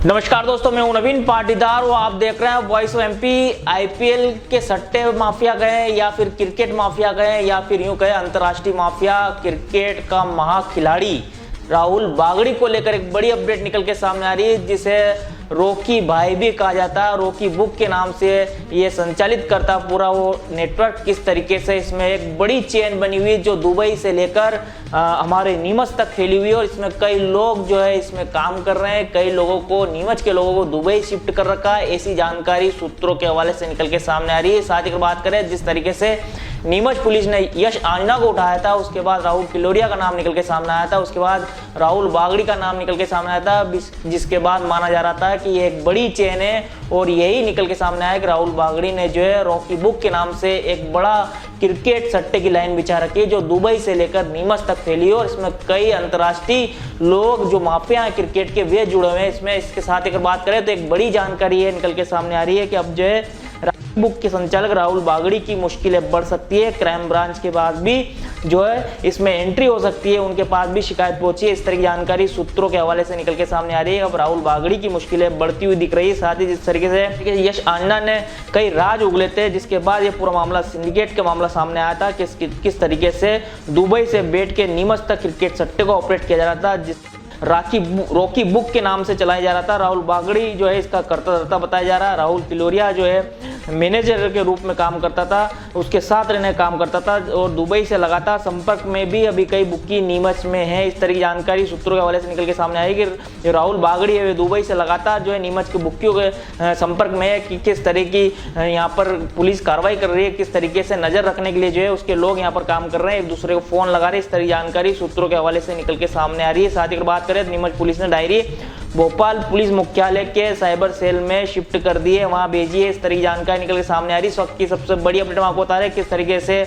नमस्कार दोस्तों, मैं हूं नवीन पाटीदार और आप देख रहे हैं वॉइस ऑफ एमपी। आईपीएल के सट्टे माफिया गए या फिर क्रिकेट माफिया गए या फिर यूं कहे अंतर्राष्ट्रीय माफिया, क्रिकेट का महाखिलाड़ी राहुल बागड़ी को लेकर एक बड़ी अपडेट निकल के सामने आ रही है, जिसे रॉकी भाई भी कहा जाता है। रॉकी बुक के नाम से ये संचालित करता पूरा वो नेटवर्क। किस तरीके से इसमें एक बड़ी चेन बनी हुई जो दुबई से लेकर हमारे नीमच तक फैली हुई है और इसमें कई लोग जो है इसमें काम कर रहे हैं। कई लोगों को, नीमच के लोगों को दुबई शिफ्ट कर रखा है, ऐसी जानकारी सूत्रों के हवाले से निकल के सामने आ रही है। साथ ही बात करें जिस तरीके से नीमच पुलिस ने यश आंजना को उठाया था, उसके बाद राहुल तिलोरिया का नाम निकल के सामने आया था, उसके बाद राहुल बागड़ी का नाम निकल के सामने आया था, जिसके बाद माना जा रहा था कि ये एक बड़ी चेन है। और यही निकल के सामने आया कि राहुल बागड़ी ने जो है रॉकी बुक के नाम से एक बड़ा क्रिकेट सट्टे की लाइन बिछा रखी है जो दुबई से लेकर नीमच तक फैली है और इसमें कई अंतर्राष्ट्रीय लोग जो माफिया हैं क्रिकेट के वे जुड़े हुए हैं इसमें। इसके साथ अगर बात करें तो एक बड़ी जानकारी है निकल के सामने आ रही है कि अब जो है बुक के संचालक राहुल बागड़ी की मुश्किलें बढ़ सकती है। क्राइम ब्रांच के पास भी जो है इसमें एंट्री हो सकती है, उनके पास भी शिकायत पहुंची है। इस तरह की जानकारी सूत्रों के हवाले से निकल के सामने आ रही है। अब राहुल बागड़ी की मुश्किलें बढ़ती हुई दिख रही है। साथ ही जिस तरीके से यश आंजना ने कई राज उगले थे, जिसके बाद ये पूरा मामला सिंडिकेट का मामला सामने आया था कि किस तरीके से दुबई से बैठ के नीमच तक क्रिकेट सट्टे को ऑपरेट किया जा रहा था, जिस रॉकी बुक के नाम से चलाया जा रहा था। राहुल बागड़ी जो है इसका करता धरता बताया जा रहा है। राहुल तिलोरिया जो है मैनेजर के रूप में काम करता था, उसके साथ रहने काम करता था और दुबई से लगातार संपर्क में भी अभी कई बुक्की नीमच में है। इस तरह की जानकारी सूत्रों के हवाले से निकल के सामने आई कि जो राहुल बागड़ी है वे दुबई से लगातार जो है नीमच के बुक्कियों के संपर्क में है कि किस तरह की यहाँ पर पुलिस कार्रवाई कर रही है, किस तरीके से नजर रखने के लिए जो है उसके लोग यहाँ पर काम कर रहे हैं, एक दूसरे को फोन लगा रहे हैं। इस तरह की जानकारी सूत्रों के हवाले से निकल के सामने आ रही है। साथ ही बात करें नीमच पुलिस ने डायरी भोपाल पुलिस मुख्यालय के साइबर सेल में शिफ्ट कर दी है, वहां भेजी है। इस तरह की जानकारी निकल के सामने आ रही है। इस वक्त की सबसे बड़ी अपडेट हम आपको बता रहे हैं किस तरीके से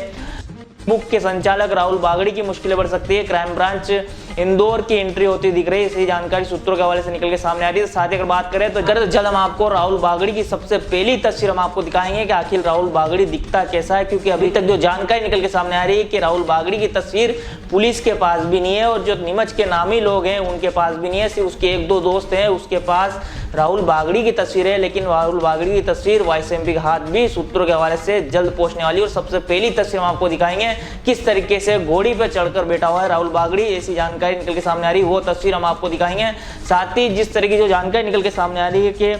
बुक के संचालक राहुल बागड़ी की मुश्किलें बढ़ सकती है। क्राइम ब्रांच इंदौर की एंट्री होती दिख रही है, इसी जानकारी सूत्रों के हवाले से निकल के सामने आ रही है। साथ ही अगर बात करें तो जल्द हम आपको राहुल बागड़ी की सबसे पहली तस्वीर हम आपको दिखाएंगे कि आखिर राहुल बागड़ी दिखता कैसा है, क्योंकि अभी तक जो जानकारी निकल के सामने आ रही है कि राहुल बागड़ी की तस्वीर पुलिस के पास भी नहीं है और जो नीमच के नामी लोग हैं उनके पास भी नहीं है। सिर्फ उसके एक दो दोस्त हैं उसके पास राहुल बागड़ी की तस्वीर है, लेकिन राहुल बागड़ी की तस्वीर वॉइस एमपी के हाथ भी सूत्रों के हवाले से जल्द पहुंचने वाली है। और सबसे पहली तस्वीर हम आपको दिखाएंगे किस तरीके से घोड़ी पर चढ़कर बैठा हुआ है राहुल बागड़ी, ऐसी जानकारी निकल के सामने आ रही है, वो तस्वीर हम आपको दिखाएंगे। साथ ही जिस तरह की जो जानकारी निकल के सामने आ रही है कि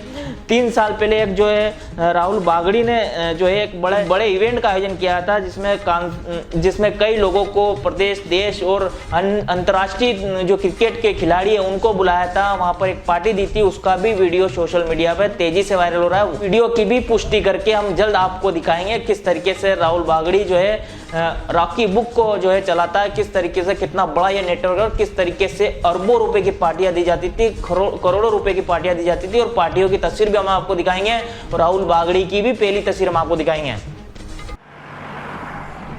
3 साल पहले एक जो है राहुल बागड़ी ने जो है एक बड़े इवेंट का आयोजन किया था, जिसमें कई लोगों को प्रदेश, देश और अंतर्राष्ट्रीय जो क्रिकेट के खिलाड़ी है उनको बुलाया था। वहां पर एक पार्टी दी थी, उसका भी वीडियो सोशल मीडिया पर तेजी से वायरल हो रहा है। वीडियो की भी पुष्टि करके हम जल्द आपको दिखाएंगे किस तरीके से राहुल बागड़ी जो है रॉकी बुक को जो है चलाता है, किस तरीके से कितना बड़ा ये नेटवर्क है और किस तरीके से अरबों रुपए की पार्टियां दी जाती थी, करोड़ों रुपए की पार्टियां दी जाती थी। और पार्टियों की तस्वीर भी हम आपको दिखाएंगे और राहुल बागड़ी की भी पहली तस्वीर हम आपको दिखाएंगे।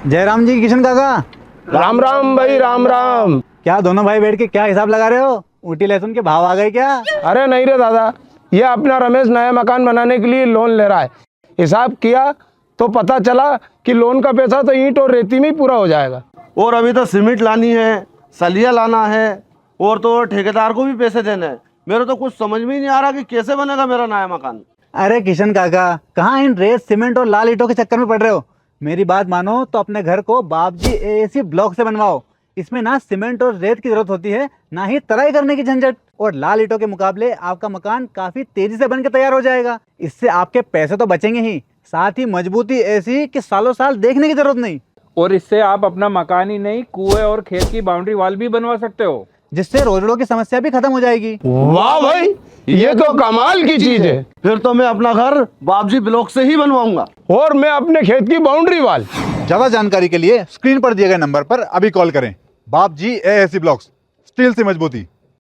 जयराम जी, किशन काका, राम राम भाई, राम राम। क्या दोनों भाई बैठ के क्या हिसाब लगा रहे हो? ऊटी लहसुन के भाव आ गए क्या? अरे नहीं रे दादा, ये अपना रमेश नया मकान बनाने के लिए लोन ले रहा है। हिसाब किया तो पता चला कि लोन का पैसा तो ईंट और रेती में ही पूरा हो जाएगा। और अभी तो सीमेंट लानी है, सलिया लाना है और तो ठेकेदार को भी पैसे देने हैं। मेरे तो कुछ समझ में ही नहीं आ रहा कि कैसे बनेगा मेरा नया मकान। अरे किशन काका, कहाँ इन रेत, सीमेंट और लाल ईंटों के चक्कर में पड़ रहे हो? मेरी बात मानो तो अपने घर को बाबजी एएसी ब्लॉक से बनवाओ। इसमें ना सीमेंट और रेत की जरूरत होती है, ना ही तराई करने की झंझट। और लाल ईंटों के मुकाबले आपका मकान काफी तेजी से बनकर तैयार हो जाएगा। इससे आपके पैसे तो बचेंगे ही, साथ ही मजबूती ऐसी कि सालों साल देखने की जरूरत नहीं। और इससे आप अपना मकान ही नहीं, कुएं और खेत की बाउंड्री वॉल भी बनवा सकते हो, जिससे रोजड़ों की समस्या भी खत्म हो जाएगी। वाह भाई, ये तो कमाल की चीज है। फिर तो मैं अपना घर बाबजी ब्लॉक से ही बनवाऊंगा और मैं अपने खेत की बाउंड्री वाल। ज्यादा जानकारी के लिए स्क्रीन पर दिए गए नंबर पर अभी कॉल करें। बाबजी एएसी ब्लॉक्स, स्टील से मजबूती।